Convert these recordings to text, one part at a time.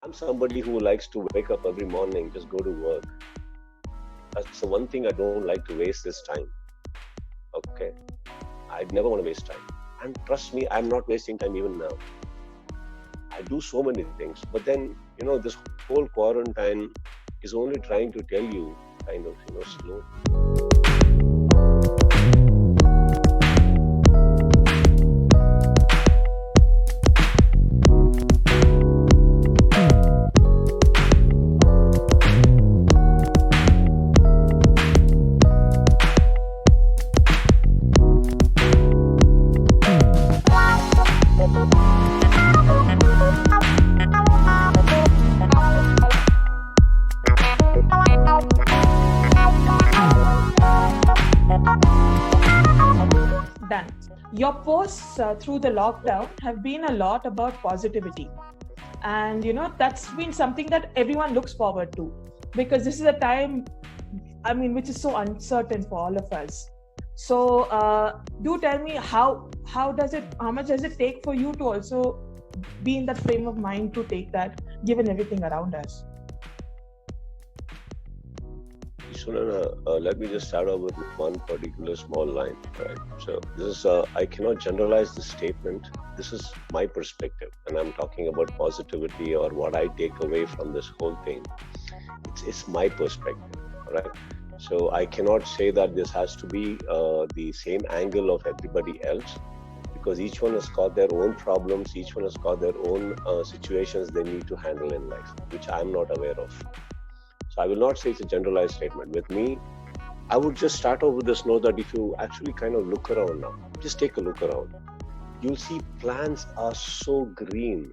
I'm somebody who likes to wake up every morning, just go to work. That's the one thing I don't like to waste this time. Okay. I'd never want to waste time. And trust me, I'm not wasting time even now. I do so many things. But then, this whole quarantine is only trying to tell you kind of, slow. Done. Your posts through the lockdown have been a lot about positivity. And that's been something that everyone looks forward to, because this is a time, which is so uncertain for all of us. So do tell me, how much does it take for you to also be in that frame of mind to take that, given everything around us? Sunana, let me just start off with one particular small line, right? So this is, I cannot generalize this statement. This is my perspective, and I'm talking about positivity or what I take away from this whole thing. It's my perspective, right? So I cannot say that this has to be the same angle of everybody else, because each one has got their own problems, each one has got their own situations they need to handle in life, which I'm not aware of. So I will not say it's a generalized statement. With me, I would just start off with this note that if you actually kind of look around now, just take a look around, you'll see plants are so green.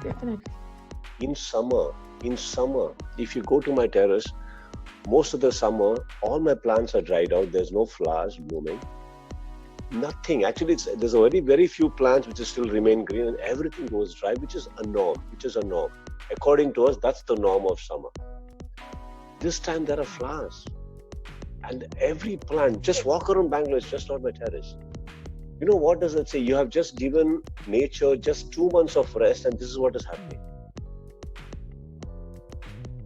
Definitely. In summer, if you go to my terrace, most of the summer, all my plants are dried out. There's no flowers blooming. Nothing. Actually, there's a very few plants which still remain green, and everything goes dry, which is a norm. According to us, that's the norm of summer. This time there are flowers. And every plant, just walk around Bangalore, it's just not my terrace. You know, what does it say? You have just given nature just 2 months of rest, and this is what is happening.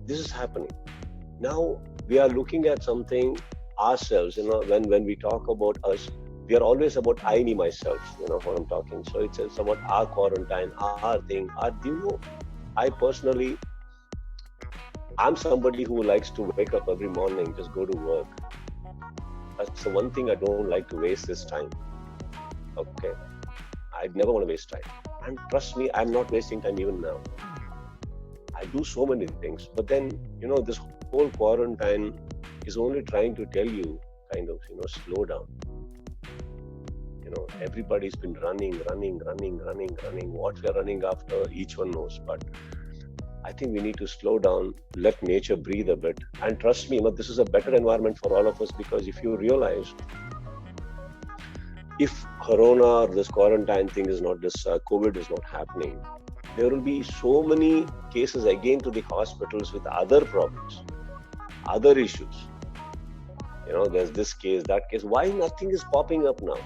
This is happening. Now, we are looking at something ourselves, when we talk about us, we are always about I, me, myself, what I'm talking. So it's about our quarantine, our thing. I personally, I'm somebody who likes to wake up every morning, just go to work. That's the one thing I don't like to waste this time. Okay. I'd never want to waste time. And trust me, I'm not wasting time even now. I do so many things. But then, this whole quarantine is only trying to tell you kind of, slow down. Everybody's been running. What we are running after, each one knows. But I think we need to slow down, let nature breathe a bit. And trust me, this is a better environment for all of us, because if you realize, if Corona or this quarantine thing is not, this COVID is not happening, there will be so many cases again to the hospitals with other problems, other issues. There's this case, that case. Why nothing is popping up now?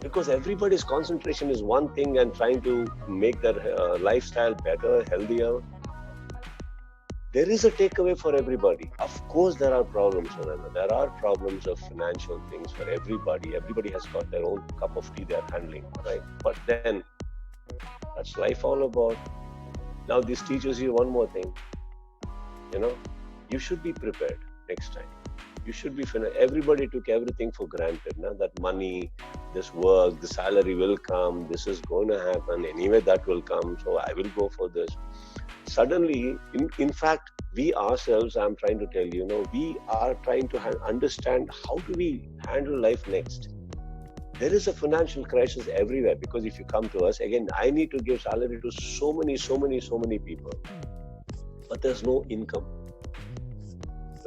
Because everybody's concentration is one thing and trying to make their lifestyle better, healthier. There is a takeaway for everybody. Of course, there are problems, Ananda. There are problems of financial things for everybody. Everybody has got their own cup of tea they're handling, right? But then, that's life all about. Now, this teaches you one more thing. You should be prepared next time. You should be everybody took everything for granted. That money, this work, the salary will come, this is going to happen, anyway that will come, so I will go for this. Suddenly, in fact, we ourselves, I'm trying to tell you, we are trying to understand how do we handle life next. There is a financial crisis everywhere, because if you come to us, again, I need to give salary to so many people, but there's no income.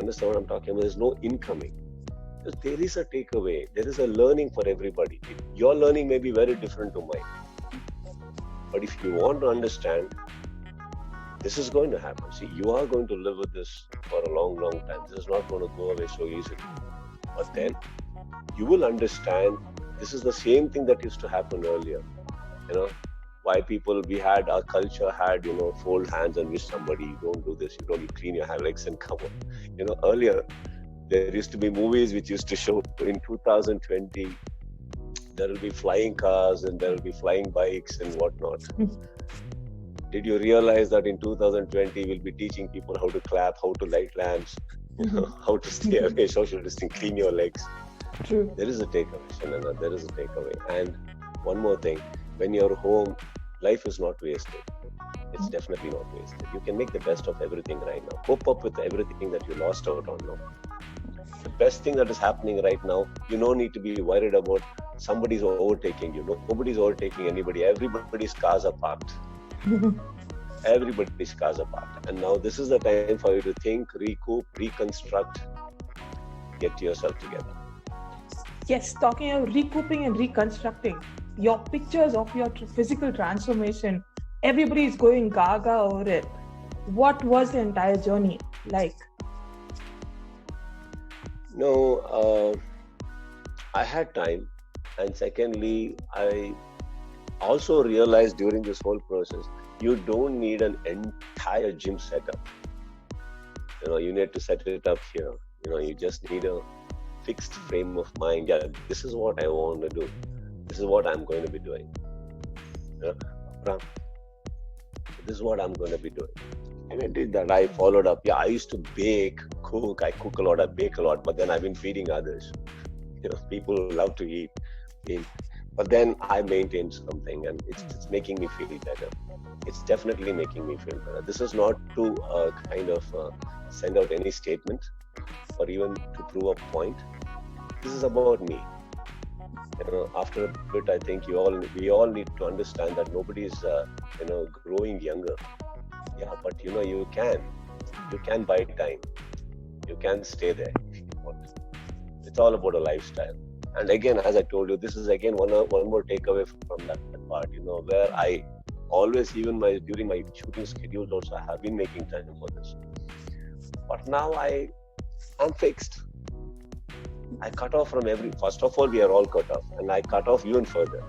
Understand what I'm talking about? There's no incoming. There is a takeaway. There is a learning for everybody. Your learning may be very different to mine. But if you want to understand, this is going to happen. See, you are going to live with this for a long time. This is not going to go away so easily. But then, you will understand this is the same thing that used to happen earlier. why people, we had, our culture had, fold hands and wish somebody, you don't do this, you clean your legs and come on. Earlier, there used to be movies which used to show in 2020, there will be flying cars and there will be flying bikes and whatnot. Did you realize that in 2020, we'll be teaching people how to clap, how to light lamps, how to stay away, social distancing, clean your legs? True. There is a takeaway, Shanana, there is a takeaway. And one more thing, when you're home, life is not wasted. It's definitely not wasted. You can make the best of everything right now. Cope up with everything that you lost out on now. The best thing that is happening right now, you don't need to be worried about somebody's overtaking you. Nobody's overtaking anybody. Everybody's cars are parked. Everybody's cars are parked. And now this is the time for you to think, recoup, reconstruct, get yourself together. Yes, talking of recouping and reconstructing, your pictures of your physical transformation, everybody is going gaga over it. What was the entire journey like? No, I had time. And secondly, I also realized during this whole process, you don't need an entire gym setup. You need to set it up here. You just need a fixed frame of mind. Yeah, this is what I want to do. This is what I'm going to be doing. This is what I'm going to be doing. And I did that. I followed up. Yeah, I used to cook. I cook a lot, I bake a lot, but then I've been feeding others. People love to eat. But then I maintained something, and it's making me feel better. It's definitely making me feel better. This is not to kind of send out any statement or even to prove a point. This is about me. After a bit, I think we all need to understand that nobody is growing younger. Yeah, but you can buy time. You can stay there if you want. It's all about a lifestyle. And again, as I told you, this is again one more takeaway from that part. Where I always, even during my shooting schedules, also I have been making time for this. But now I'm fixed. I cut off from first of all, we are all cut off, and I cut off even further.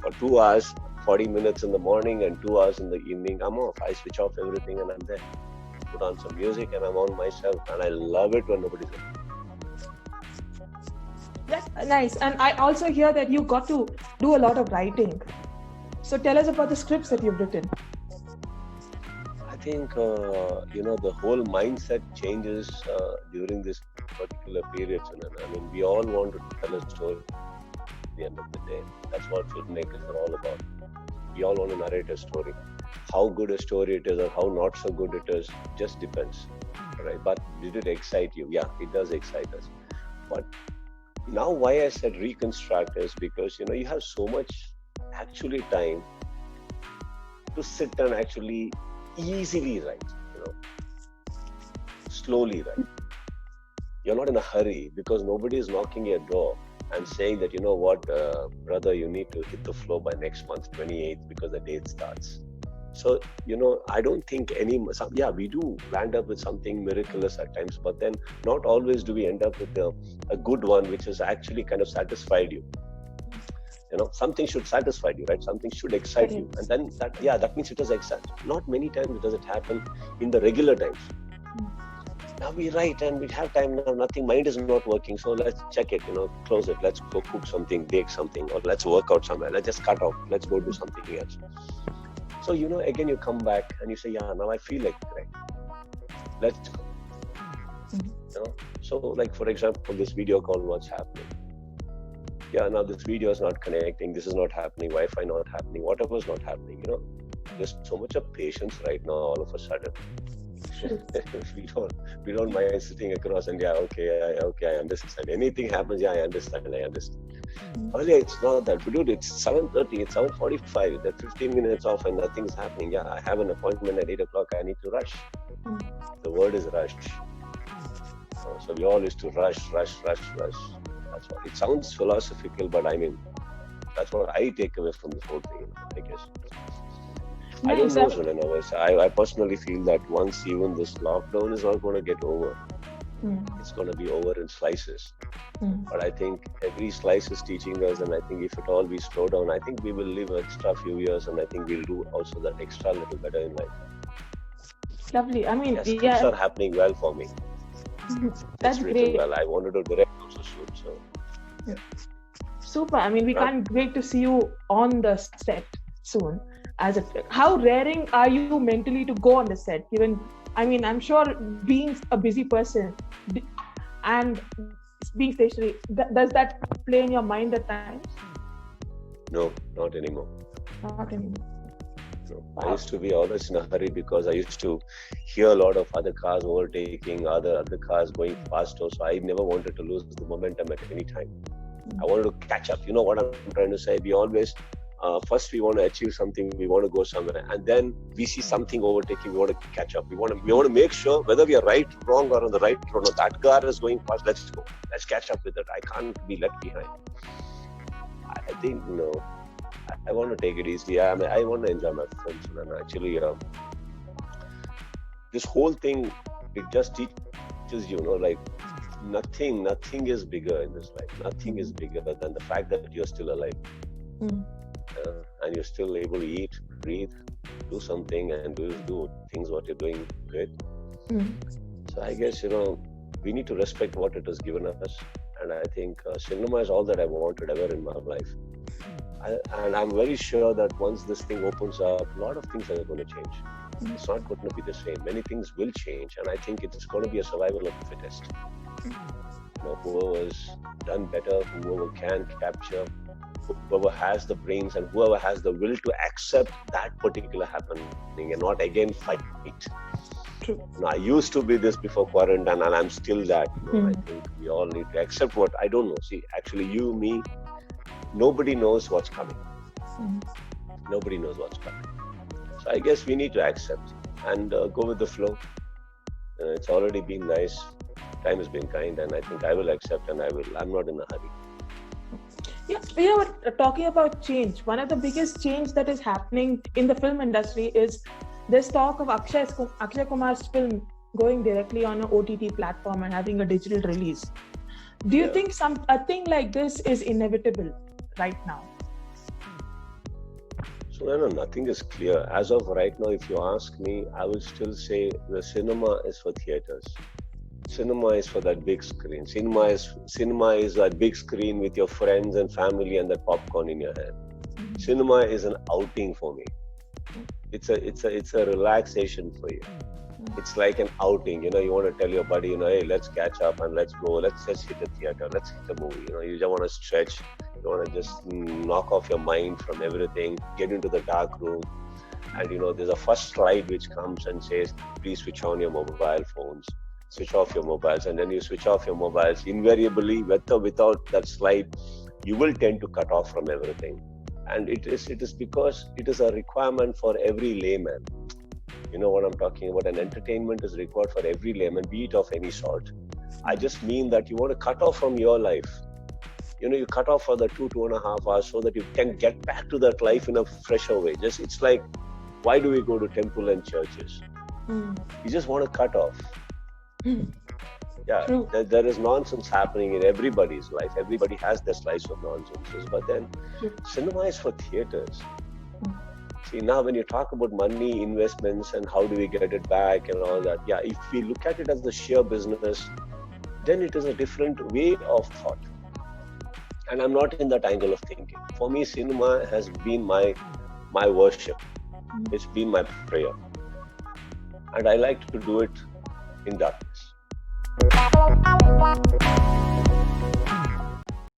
For 2 hours, 40 minutes in the morning and 2 hours in the evening, I'm off. I switch off everything and I'm there. Put on some music and I'm on myself, and I love it when nobody's there. That's nice. And I also hear that you got to do a lot of writing. So tell us about the scripts that you've written. I think, the whole mindset changes during this particular period. I mean, we all want to tell a story at the end of the day. That's what filmmakers are all about. We all want to narrate a story. How good a story it is or how not so good it is just depends, right? But did it excite you? Yeah, it does excite us. But now why I said reconstruct is because, you have so much actually time to sit and actually easily write, slowly write. You're not in a hurry because nobody is knocking your door and saying that, brother, you need to hit the floor by next month, 28th, because the date starts. So, I don't think we do land up with something miraculous at times, but then not always do we end up with a good one, which has actually kind of satisfied you. Something should satisfy you, right? Something should excite you. And then that means it does excite. Not many times does it happen in the regular times. Now we write and we have time now, nothing, mind is not working. So let's check it, close it. Let's go cook something, bake something, or let's work out somewhere. Let's just cut off. Let's go do something else. So, again, you come back and you say, yeah, now I feel like it. Let's go. So like, for example, this video call, what's happening? Yeah, now this video is not connecting. This is not happening. Wi-Fi not happening. Whatever is not happening, there's so much of patience right now, all of a sudden. we don't mind sitting across and I understand. Anything happens, I understand. Earlier, it's not that. But dude, it's 7:30, it's 7:45. They're 15 minutes off and nothing's happening. Yeah, I have an appointment at 8 o'clock. I need to rush. The word is rush. So we all used to rush. That's what it sounds philosophical, but I mean, that's what I take away from this whole thing, I guess. I don't know, Sunana. I personally feel that once even this lockdown is not going to get over, It's going to be over in slices. Mm. But I think every slice is teaching us, and I think if at all we slow down, I think we will live extra few years, and I think we'll do also that extra little better in life. Lovely. I mean, Yes, things are happening well for me. That's It's written great. well. I wanted to direct also soon, so. Super. I mean, we Right. can't wait to see you on the set soon. How raring are you mentally to go on the set? Even, I mean, I'm sure being a busy person and being stationary, does that play in your mind at times? No, not anymore. Not anymore. No. I used to be always in a hurry because I used to hear a lot of other cars overtaking, other cars going faster. So I never wanted to lose the momentum at any time. I wanted to catch up. You know what I'm trying to say? We always, first we want to achieve something, we want to go somewhere, and then we see something overtaking, we want to catch up. We want to make sure whether we are right, wrong, or on the right road. That car is going fast. Let's go. Let's catch up with it. I can't be left behind. I think I want to take it easy. I want to enjoy my films, and actually, this whole thing, it just teaches like nothing is bigger in this life. Nothing is bigger than the fact that you're still alive, and you're still able to eat, breathe, do something, and do things what you're doing great. So I guess we need to respect what it has given us, and I think cinema is all that I wanted ever in my life. And I'm very sure that once this thing opens up, a lot of things are going to change. It's not going to be the same. Many things will change, and I think it's going to be a survival of the fittest. Whoever's done better, whoever can capture, whoever has the brains, and whoever has the will to accept that particular happening and not again fight it. True. I used to be this before quarantine, and I'm still that. I think we all need to accept what I don't know. See, actually, you, me, nobody knows what's coming. Nobody knows what's coming. So I guess we need to accept and go with the flow. It's already been nice. Time has been kind, and I think I will accept, and I'm not in a hurry. Yeah, we were talking about change. One of the biggest change that is happening in the film industry is this talk of Akshay Kumar's film going directly on an OTT platform and having a digital release. Do you think a thing like this is inevitable right now? So nothing is clear. As of right now, if you ask me, I will still say the cinema is for theaters. Cinema is for that big screen. Cinema is that big screen with your friends and family and that popcorn in your hand. Cinema is an outing for me. It's a relaxation for you. It's like an outing. You want to tell your buddy, hey, let's catch up and let's go. Let's just hit the theater. Let's hit a movie. You just want to stretch. You want to just knock off your mind from everything. Get into the dark room. And there's a first slide which comes and says, please switch on your mobile phones. Switch off your mobiles, and then you switch off your mobiles. Invariably, without that slide, you will tend to cut off from everything. And it is because it is a requirement for every layman. You know what I'm talking about? And entertainment is required for every layman, be it of any sort. I just mean that you want to cut off from your life. You cut off for the 2.5 hours so that you can get back to that life in a fresher way. It's like, why do we go to temple and churches? You just want to cut off. Yeah, there is nonsense happening in everybody's life. Everybody has their slice of nonsense. But then cinema is for theaters. See, now when you talk about money, investments, and how do we get it back and all that, if we look at it as the sheer business, then it is a different way of thought. And I'm not in that angle of thinking. For me, cinema has been my worship. It's been my prayer. And I like to do it in darkness.